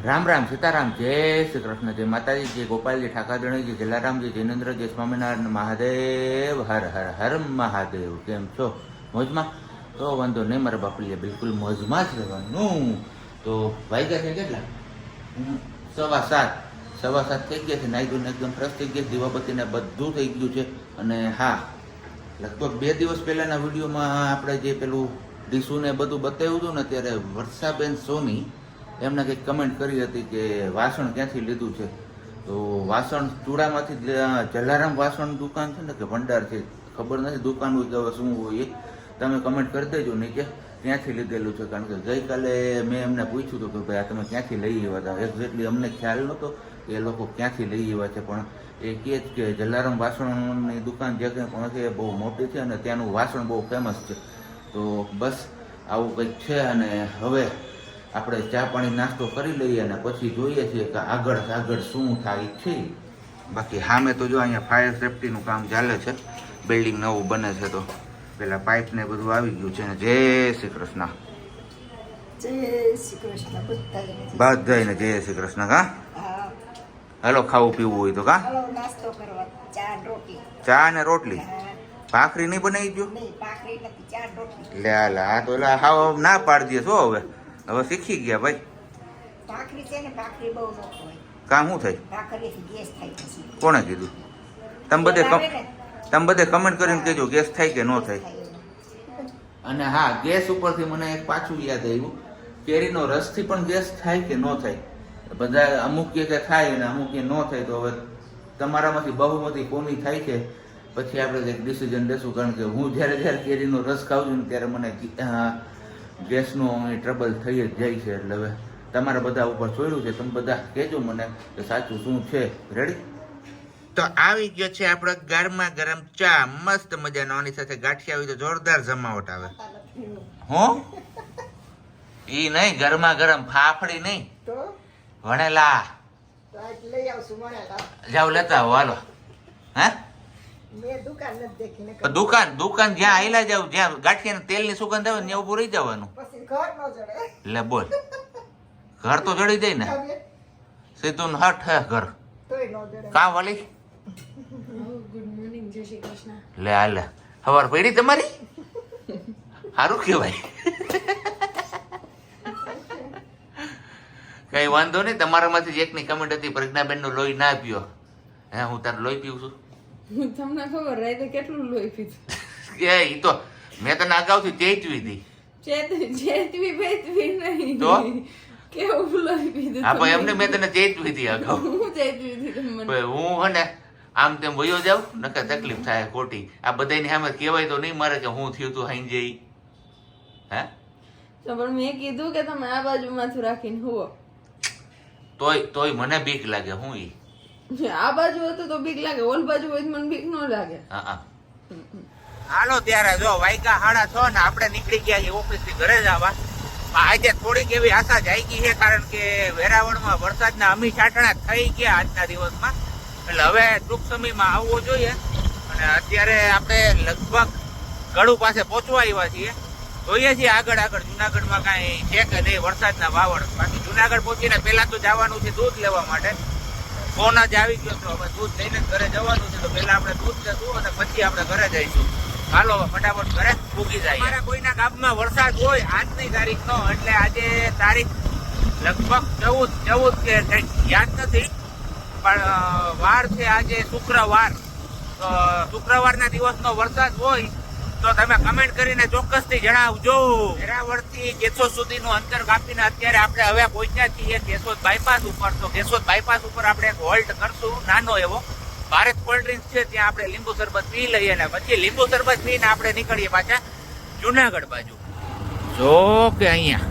રામ રામ સીતારામ જય શ્રી કૃષ્ણ જય માતાજી જય ગોપાલજી ઠાકાદણી જય જલારામજી જૈનેન્દ્ર જય સ્વામિનારાયણ મહાદેવ હર હર હર મહાદેવ. કેમ છો? મોજમાં? તો વાંધો નહીં મારા બાપલીએ બિલકુલ મોજમાં જ રહેવાનું. તો વાગ્યા છે કેટલા? 7:15 થઈ ગયા છે. નાઈ ધોઈને એકદમ ફ્રેશ થઈ ગયા, દીવાબત્તીને બધું થઈ ગયું છે. અને હા, લગભગ 2 દિવસ પહેલાના વિડીયોમાં આપણે જે પેલું ડીશુને બધું બતાવ્યું હતું ને, ત્યારે વર્ષાબેન સોની એમને કંઈક કમેન્ટ કરી હતી કે વાસણ ક્યાંથી લીધું છે. તો વાસણ ચૂડામાંથી જલારામ વાસણ દુકાન છે ને કે ભંડાર છે, ખબર નથી દુકાન હોય કે શું હોય, એ તમે કમેન્ટ કરી દેજો નીચે ક્યાંથી લીધેલું છે. કારણ કે ગઈકાલે મેં એમને પૂછ્યું હતું કે ભાઈ આ તમે ક્યાંથી લઈ આવ્યા હતા. એક્ઝેક્ટલી અમને ખ્યાલ નહોતો કે એ લોકો ક્યાંથી લઈ આવ્યા છે, પણ એ કહે છે કે જલારામ વાસણની દુકાન જે કંઈ પણ છે એ બહુ મોટી છે અને ત્યાંનું વાસણ બહુ ફેમસ છે. તો બસ આવું કંઈક છે. અને હવે આપણે ચા પાણી નાસ્તો કરી લઈએ અને પછી જોઈએ છીએ કે આગળ શું થાય છે. બાકી સામે તો જો અહીંયા ફાયર સેફ્ટીનું કામ ચાલે છે, બિલ્ડિંગ નવું બને છે. તો પેલા પાઇપ ને બધું આવી ગયું છે. ને જય શ્રી કૃષ્ણ. બધાને જય શ્રી કૃષ્ણ. કા હાલો ખાવું પીવું હોય તો કા ચા ને રોટલી. ભાખરી નહીં બનાવી ગયો લે આ તો હાવ ના પાડી દે છો. હવે શીખી ગયા ભાઈ. ભાખરી છે ને, ભાખરી બહુ ન હોય. કામ શું થાય? ભાખરીથી ગેસ થાય પછી. કોણે કીધું? તમે બધે કમેન્ટ કરીને કહેજો ગેસ થાય કે ન થાય. અને હા, ગેસ ઉપરથી મને એક પાછું યાદ આવ્યું, કેરીનો રસથી પણ ગેસ થાય કે ન થાય? બધા અમુક કે થાય અને અમુક ન થાય. તો હવે તમારામાંથી બહુમતી કોની થાય છે પછી આપણે એક ડિસિઝન લેશું. કારણ કે હું જ્યારે કેરીનો રસ ખાઉં છું ને ત્યારે મને ગેસનો ટ્રબલ થઈ જ જાય છે. એટલે હવે તમારા બધા ઉપર છોડ્યું છે, તમે બધા કહેજો મને કે સાચું શું છે. રેડી? તો આવી ગયો છે આપણો ગરમા ગરમ ચા, મસ્ત મજાનો. આની સાથે ગાંઠિયા આવી તો જોરદાર જમાવટ આવે. હો ઈ નહીં, ગરમા ગરમ ફાફડી નહીં, વણેલા. જાવ લેતા આવો હાલો. હે દુકાન જ્યાં આયલા જાવ, જ્યાં ગાંઠિયા તેલ ની સુગંધ આવે ત્યાં ઉભું રહી જવાનું. લે બોલ, ઘર તો જડી જાય ને. સીધું હટ હે ઘર. કા વાલી? ગુડ મોર્નિંગ, જય શ્રી કૃષ્ણ. લે હાલે સવાર પડી તમારી, સારું કહેવાય. કઈ વાંધો નહીં. તમારામાંથી જ એકની કમેન્ટ હતી, પ્રજ્ઞાબેન નું લોહી ના પીયો. હે હું તારું લોહી પીવું છું. તમને ખબર રાતે કેટલું લોહી પીધું? એ ઈ તો મેં તને અગાઉથી ચેતવી હતી. ચેતવી નહીં તો કેવું લોહી પીધું? હા ભાઈ, એમને મેં તને ચેતવી હતી અગાઉ. હું ચેતવી હતી તમને? હું હે ને આમ તેમ વયો જાઉં નકર તકલીફ થાય ખોટી. આ બધાની સામે કહેવાય તો નહીં મારે કે હું થયું તું હાઈ જઈ. હે તો પણ મેં કીધું કે તમે આ બાજુ માથું રાખીને હુવો. તોય મને બીક લાગે. હું ઈ આ બાજુ હતું તો બીક લાગે, ઓલ બાજુ હોય તો મને બીક ન લાગે. હા હાલો ત્યારે જો વાયગા 6:30 ને આપણે નીકળી ગયા છીએ ઓફિસ થી ઘરે જવા. આજે થોડીક એવી આશા જાગી છે, કારણ કે વેરાવળમાં વરસાદના અમી છાંટણા થઈ ગયા આજના દિવસમાં. એટલે હવે ટૂંક સમયમાં આવવો જોઈએ. અને અત્યારે આપણે લગભગ ગળુ પાસે પહોંચવા આવ્યા છીએ. જોઈએ છીએ આગળ જુનાગઢમાં કાંઈ છે કે નહીં વરસાદના વાવડ. બાકી જુનાગઢ પહોંચીને પહેલા તો જવાનું છે દૂધ લેવા માટે. ફોન જ આવી ગયો તો હવે દૂધ લઈને ઘરે જવાનું છે. તો પહેલા આપણે દૂધ લેશું અને પછી આપણે ઘરે જઈશું. હાલો ફટાફટ ઘરે પૂગી જાય. મારા કોઈના ગામમાં વરસાદ હોય આજની તારીખનો, એટલે આજે તારીખ લગભગ 14 કે કંઈક યાદ નથી, પણ વાર છે આજે શુક્રવાર. તો શુક્રવારના દિવસનો વરસાદ હોય તો તમે કમેન્ટ કરીને ચોક્કસથી જણાવજો. વેરાવળથી કેશોદ સુધીનું અંતર કાપીને અત્યારે આપણે હવે પહોંચ્યા છીએ કેશોદ બાયપાસ ઉપર. તો કેશોદ બાયપાસ ઉપર આપણે એક હોલ્ટ કરશું નાનો એવો. ભારત કોલ્ડ ડ્રિંક્સ છે, ત્યાં આપણે લીંબુ શરબત પી લઈએ અને પછી લીંબુ શરબત પીને આપણે નીકળીએ પાછા જુનાગઢ બાજુ. જો કે અહીંયા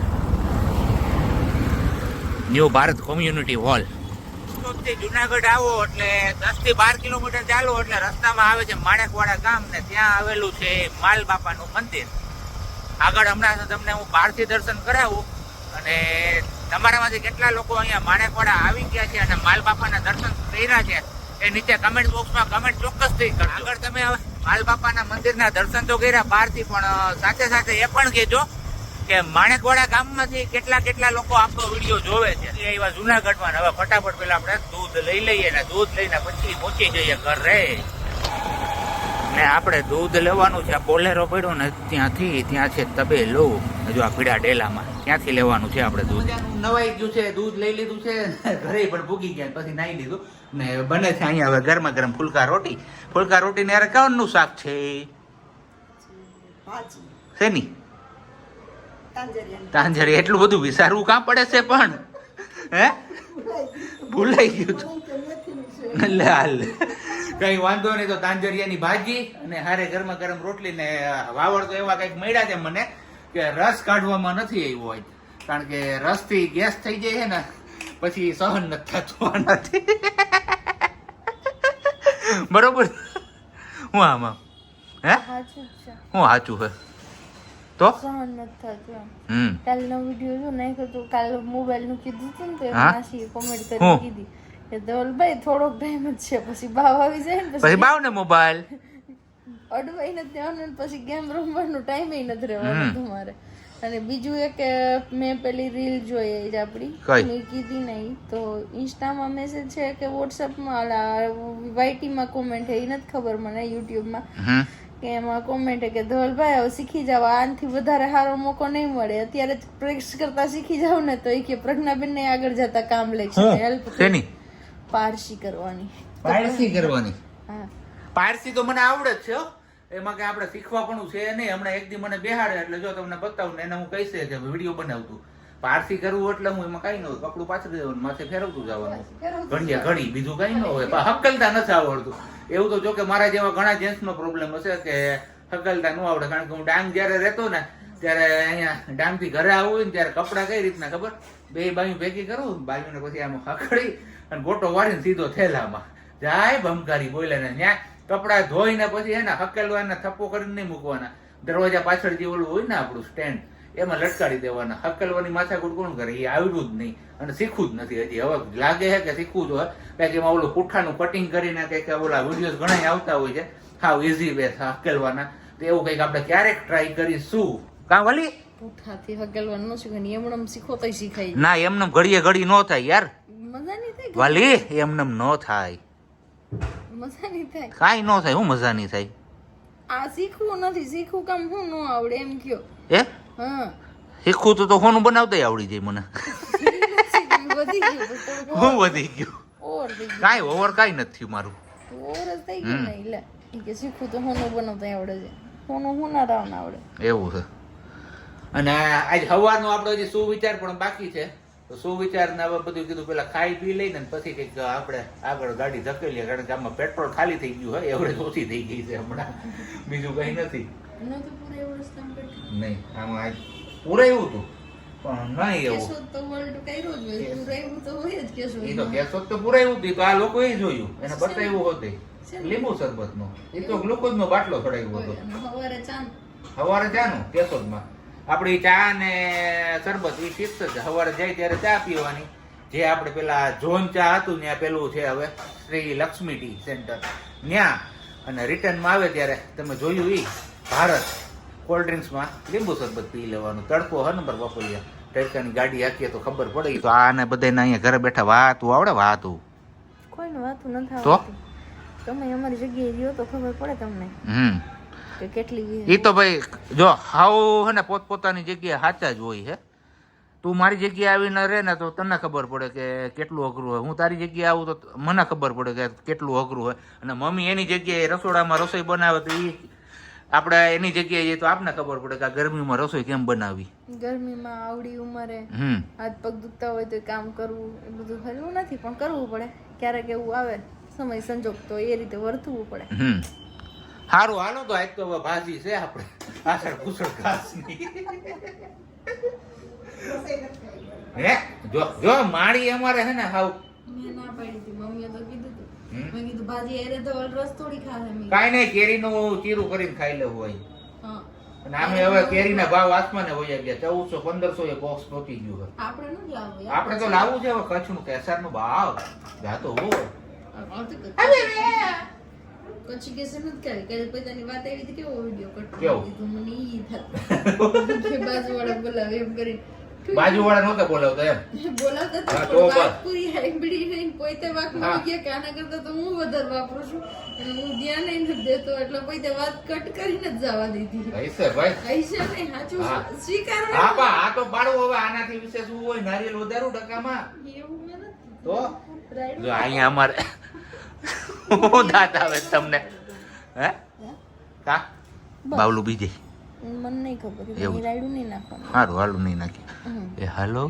new Bharat community hall. Junagadh આવો એટલે 10 થી 12 કિલોમીટર ચાલો એટલે રસ્તામાં આવે છે માણેકવાડા ગામ, ને ત્યાં આવેલું છે માલ બાપાનું મંદિર. આગળ હમણાં તમને હું બહારથી દર્શન કરાવું. અને તમારામાંથી કેટલા લોકો અહીંયા માણેકવાડા આવી ગયા છે અને માલ બાપાના દર્શન કર્યા છે એ નીચે કમેન્ટ બોક્સમાં કમેન્ટ ચોક્કસથી કરો. આગળ તમે માલ બાપાના મંદિરના દર્શન તો કર્યા બહારથી, પણ સાથે સાથે એ પણ કહેજો કે કે માણેકવાડા ગામમાંથી કેટલા લોકો આપણો વિડીયો જોવે છે એવા જુનાગઢમાં. હવે ફટાફટ પેલા આપણે દૂધ લઈ લઈએ ને દૂધ લઈને પછી પહોંચી જઈએ ઘરે. ને આપણે દૂધ લેવાનું છે. આ બોલેરો પડ્યો ને ત્યાં છે તબેલો. જો આ પીડા ડેલામાં ત્યાંથી લેવાનું છે આપણે દૂધ. નવાઈ ગયું છે, દૂધ લઈ લીધું છે, ઘરે પણ ભૂગી ગયા, પછી નાઈ લીધું ને બને છે અહીંયા હવે ગરમા ગરમ ફુલકા રોટી. ફુલકા રોટી ને યાર કવાનું શાક છે? શેની? તાંજરી. એટલું બધું વિચારવું કાં પડે છે પણ? હે, ભૂલાઈ ગયું. લાલ કઈ વાંધો નહીં. તો તાંજરિયાની ભાજી અને હારે ગરમા ગરમ રોટલી ને વાવડ તો એવા કઈક મળ્યા છે મને કે રસ કાઢવામાં નથી આવ્યો હોય, કારણ કે રસ થી ગેસ થઈ જાય છે ને પછી સહન નથી થતું નથી. બરોબર. હું આમાં હે હું સાચું છે તો સહન નથી થતું. કાલનો વિડીયો જો નાખ્યો તો કાલ મોબાઈલ નું કીધું હતું ને તો માસી કોમેન્ટ કરી કીધી કે ધવલભાઈ થોડોક ટાઈમ જ છે પછી બાવ આવી જાય ને પછી બાવ ને મોબાઈલ અડવાઈ નથી દેવાનું પછી ગેમ રમવાનો ટાઈમ નથી રહેવાનો તમારે. અને બીજું એક મેં પેલી રીલ જોઈ આપડી મેં કીધી નહીં તો ઇન્સ્ટામાં મેસેજ છે કે વોટ્સઅપમાં વાયટીમાં કોમેન્ટ એ નથી ખબર મને યુટ્યુબમાં કે એમાં કોમેન્ટ કે ધવલભાઈ હવે શીખી જાવ, આનાથી વધારે સારો મોકો નહીં મળે. અત્યારે પ્રેક્ટિસ કરતા શીખી જાવ ને તો એ કે પ્રજ્ઞાબેન ને આગળ જતા કામ લેશે. હેલ્પ પારસી કરવાની. પારસી કરવાની? હા, પારસી તો મને આવડે જ છે. એમાં કે આપણે શીખવા પણ છે નહીં. હમણાં એક દી મને બેહાડે એટલે જો તમને બતાવું ને એને હું કહીશ કે વિડીયો બનાવતું. પારસી કરવું એટલે હું એમાં કઈ ન હોય, કપડું પાછળ દેવાનું, માથે ફેરવતું જવાનું, ઘડિયા ઘડી, બીજું કઈ ન હોય. હકલતા નથી આવડતું. એવું તો જો કે મારા જેવા ઘણા જેન્ટ્સ નો પ્રોબ્લેમ હશે કે હકલતા ન આવડે, કારણ કે હું ડાંગ જયારે રહેતો ને ત્યારે અહીંયા ડાંગ થી ઘરે આવું હોય ને ત્યારે કપડા કઈ રીતના ખબર, બે બાયું ભેગી કરું, બાયું ને પછી આમ હકડી અને ગોટો વાળીને સીધો થેલામાં જાય ભમકારી બોલે ને ત્યાં કપડા ધોઈને પછી એને હકેલવાના, થપ્પો કરીને નહીં મૂકવાના, દરવાજા પાછળ જે ઓલું હોય ને આપણું સ્ટેન્ડ એમાં લટકાડી દેવાના. હકેલવાની માથાકૂટ કોણ કરે? એ આવડ્યું જ નહીં અને શીખવું જ નથી હજી. હવે લાગે છે કે શીખવું જોઈએ, કંઈક એમાં ઓલું પુઠ્ઠાનું કટિંગ કરીને કંઈક ઓલા વિડીયો ઘણા આવતા હોય છે હાવ ઇઝી વે હકેલવાના. તો એવું કંઈક આપણે ક્યારેક ટ્રાય કરીશું. કાં વાલી પુઠ્ઠાથી હકેલવાનું ન શીખે, એમનેમ શીખો તો શીખાય ના. એમનેમ ઘડીએ ઘડી ન થાય યાર મજા નહીં થાય વાલી, એમનેમ ન થાય, મજા નહીં થાય, કાઈ ન થાય. હું મજા નહીં થાય? આ શીખવું નથી, શીખવું કામ હું ન આવડે એમ કયો. એ હા, શીખવું તો હોનું બનાવતા આવડી જાય મને. વધી ગયું હું વધી ગયું? ઓવર થઈ ગયું. કાઈ ઓવર કાઈ નથી થયું મારું. ઓવર જ થઈ ગયું ને. એટલે કે શીખવું તો હોનું બનાવતા આવડે છે, હોનું હું ના રાવણ આવડે એવું છે. અને આજ સવારનો આપણો હજી સુવિચાર પણ બાકી છે. તો સુવિચાર ને હવે બધું કીધું પેલા ખાઈ પી લઈને પછી કંઈક આપણે આગળ ગાડી ધકેલીએ, કારણ કે આમાં પેટ્રોલ ખાલી થઈ ગયું હોય, એવડે ઓછી થઈ ગઈ છે હમણાં, બીજું કઈ નથી. નહીં આમાં આજ પૂરાયું હતું પણ નહીં એવું. એ તો કેશોદ તો પૂરાયું હતું, તો આ લોકો એ જોયું એને બતાવ્યું હતું લીંબુ શરબત નો. એ તો ગ્લુકોઝ નો બાટલો ચડાવ્યો હતો સવારે ચાનું કેશોદમાં. આપડી ચા ને શરબત એ ફિક્સ જ. સવારે જાય ત્યારે ચા પીવાની. જે આપણે પેલા ઝોન ચા હતું ત્યાં પેલું છે હવે શ્રી લક્ષ્મી ટી સેન્ટર ત્યાં. અને રિટર્નમાં આવે ત્યારે તમે જોયું ઈ ભારત કોલ્ડ ડ્રિંક્સમાં લીંબુ શરબત પી લેવાનું. તડકો હ નંબર બપોરિયા ટેકાની ગાડી હાકીએ તો ખબર પડે. તો આને બધાને અહીંયા ઘરે બેઠા વાતું આવડે? વાતું કોઈને વાતું નથી આવડતું. તમે અમારી જગ્યાએ રહ્યો તો ખબર પડે તમને કે કેટલી. ઈ તો ભાઈ જો હાવ હે ને પોતપોતાની જગ્યાએ સાચા જ હોય છે. તું મારી જગ્યાએ આવીને રહે ને તો તને ખબર પડે કે કેટલું અઘરું હોય. હું તારી જગ્યાએ આવું તો મને ખબર પડે કે કેટલું અઘરું હોય. અને મમ્મી એની જગ્યાએ રસોડામાં રસોઈ બનાવે તો એ આપણે એની જગ્યાએ જઈએ તો આપને ખબર પડે કે આ ગરમીમાં રસોઈ કેમ બનાવી. ગરમીમાં આવડી ઉંમરે હાથ પગ દુખતા હોય તો કામ કરવું એ બધું હલવું નથી, પણ કરવું પડે. ક્યારેક એવું આવે સમય સંજોગ તો એ રીતે વર્તવું પડે. સારું હાલો તો આજ તો ભાજી છે આપણે આષાઢ કુશળ ખાસ ની. હે જો માળી અમારે હે ને હાવ મેં ના પાડી હતી, મમ્મીએ તો કીધું હતું. મેં કીધું ભાજી એરે તો રસ થોડી ખાશે. કાઈ નહીં, કેરીનું ચીરું કરીને ખાઈ લેવું હોય. હા, અને આમે હવે કેરીના ભાવ આસમાને વહી ગયા. 1400-1500 એ બોક્સ પહોંચી ગયું છે. આપણે નથી લાવવું, આપણે તો લાવવું છે હવે કચ્છનું કેસરનું ભાવ જાતો હો. પછી કે સમજ કાઢી કાલે પોતાની વાત આવી હતી કેવો વિડીયો કટ કેવો? કરી દીધો મને ઈ થતું કે બાજુવાળા બોલાવે એમ કરી બાજુવાળા નહોતા બોલાવતા એમ બોલાવતા હા, તો તો વાત બસ. પૂરી હાઈબડી નહીં પોતે વાકમાં હા. આવી ગયા કે આના કરતા તો હું વધારે વાપરું છું અને હું ધ્યાન નહીં નથી દેતો એટલે પોતે વાત કટ કરીને જ જવા દીધી હશે ભાઈ આઈશા નહીં સાચું હા. સ્વીકારો હા બા આ તો પાડું હવે આનાથી વિશે શું હોય નારિયેલ વધારું ટકામાં એવું મેં નથી તો રાઈટ જો અહીંયા અમારે હું દાંત આવે છે તમને હે કા બાવલું બીજે મને નહીં ખબર એવું. એ રાયડું નહીં નાખવાનું સારું હાલું નહીં નાખી હમ. એ હાલો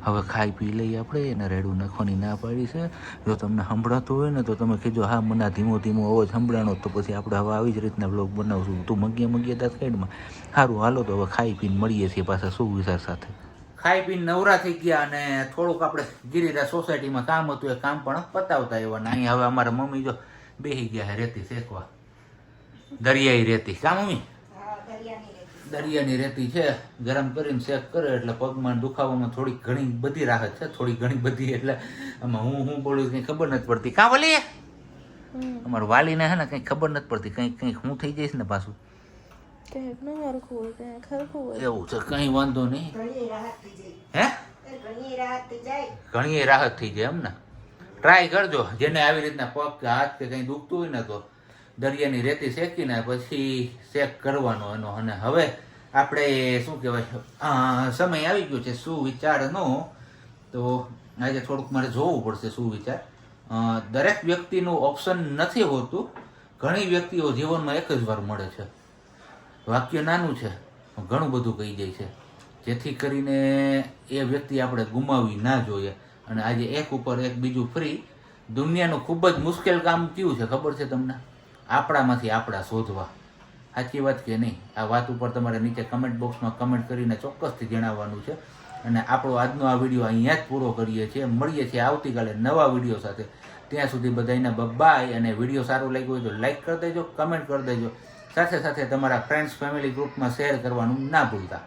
હવે ખાઈ પી લઈએ આપણે એને રેડું નાખવાની ના પાડી છે જો તમને સંભળાતું હોય ને તો તમે કહેજો હા મને આ ધીમો ધીમો અવાજ સંભળાણો તો પછી આપણે હવે આવી જ રીતના બ્લોગ બનાવશું તું મગ્યા દાંત સાઈડમાં સારું હાલો તો હવે ખાઈ પીને મળીએ છીએ પાછા શું વિચાર સાથે ખાઈ પીને નવરા થઈ ગયા અને થોડુંક આપણે ગિરિરા સોસાયટીમાં કામ હતું એ કામ પણ પતાવતા એવા ને અહીં હવે અમારા મમ્મી જો બેસી ગયા છે રેતી શેકવા દરિયાઈ રેતી કા મમ્મી દરિયાની રેતી છે ગરમ કરીને શેક કરે એટલે પગમાં દુખાવામાં થોડી ઘણી બધી રાહત છે થોડી ઘણી બધી એટલે આમાં હું બોલું કંઈ ખબર નથી પડતી કાં વલી અમારું વાલીને હે ને કંઈ ખબર નથી પડતી કંઈક હું થઈ જઈશ ને પાછું કંઈક ન હરખું હોય કંઈક હરખું હોય એવું છે કંઈ વાંધો નહીં હે ઘણી રાહત થઈ જાય એમ ને ટ્રાય કરજો જેને આવી રીતના પગ કે હાથ કે કંઈ દુખતું હોય ને તો દરિયાની રેતી શેકીને પછી શેક કરવાનો એનો અને હવે આપણે શું કહેવાય સમય આવી ગયો છે શું વિચારનો તો આજે થોડુંક મારે જોવું પડશે શું વિચાર દરેક વ્યક્તિનું ઓપ્શન નથી હોતું ઘણી વ્યક્તિઓ જીવનમાં એક જ વાર મળે છે વાક્ય નાનું છે ઘણું બધું કહી જાય છે જેથી કરીને એ વ્યક્તિ આપણે ગુમાવવી ના જોઈએ અને આજે એક ઉપર એક બીજું ફ્રી દુનિયાનું ખૂબ જ મુશ્કેલ કામ કયું છે ખબર છે તમને આપણામાંથી આપણા શોધવા સાચી વાત કે નહીં આ વાત ઉપર તમારે નીચે કમેન્ટ બોક્સમાં કમેન્ટ કરીને ચોક્કસથી જણાવવાનું છે અને આપણો આજનો આ વિડીયો અહીંયા જ પૂરો કરીએ છીએ મળીએ છીએ આવતીકાલે નવા વિડીયો સાથે ત્યાં સુધી બધાને બાય અને વિડીયો સારો લાગ્યો હોય તો લાઈક કરી દેજો કમેન્ટ કરી દેજો સાથે સાથે તમારા ફ્રેન્ડ્સ ફેમિલી ગ્રુપમાં શેર કરવાનું ના ભૂલતા